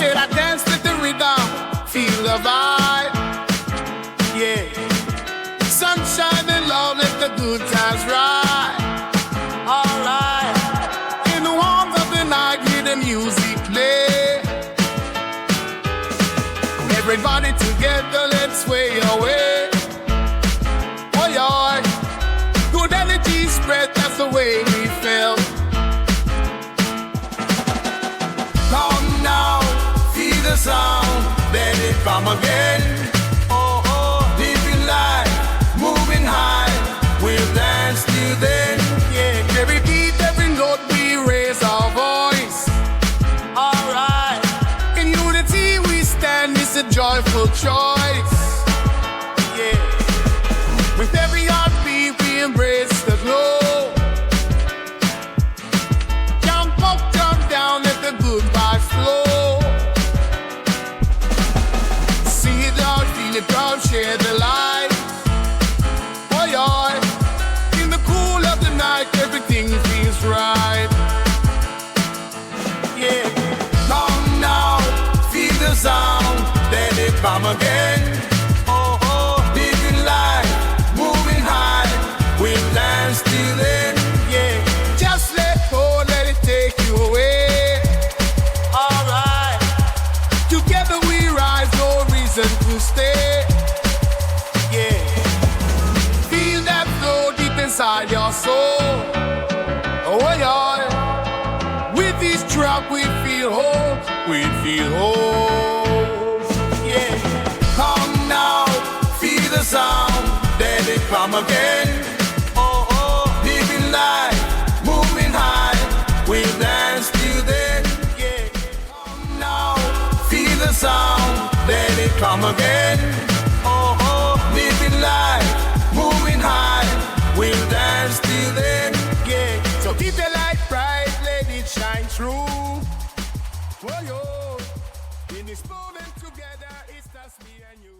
Said I dance with the rhythm, feel the vibe. Yeah. Sunshine and love, let the good times ride. Alright. In the warmth of the night, hear the music play. Everybody together, let's sway away. Wo-yoy. Good energy spread, that's the way we feel. Come now, feel the sound, let it come again. Oh, oh, living life, moving high, we'll dance till then. Yeah, every beat, every note, we raise our voice. Alright, in unity we stand, it's a joyful choice. Yeah, with every heartbeat we embrace the glow. Jump up, jump down, let the good vibes flow. See it loud, feel it proud, share the light. Wo-yoy, in the cool of the night, everything feels right. Yeah, come now, feel the sound, let it come again. Oh, oh, living life, moving high, we'll dance till then. Yeah, just let go, let it take you away. Alright, together we rise, no reason to stay. Yeah, feel that flow deep inside your soul. Oh, yeah, with this drop we feel whole, we feel whole. Yeah, come now, feel the sound, let it come again. Oh, oh, living life, moving high, we'll dance till then. Yeah, come now, feel the sound, let it come again. Oh, oh, living life, moving high, we'll dance till then. Yeah, so keep the light bright, let it shine through. Wo-yoy, in this moment together, it's just me and you.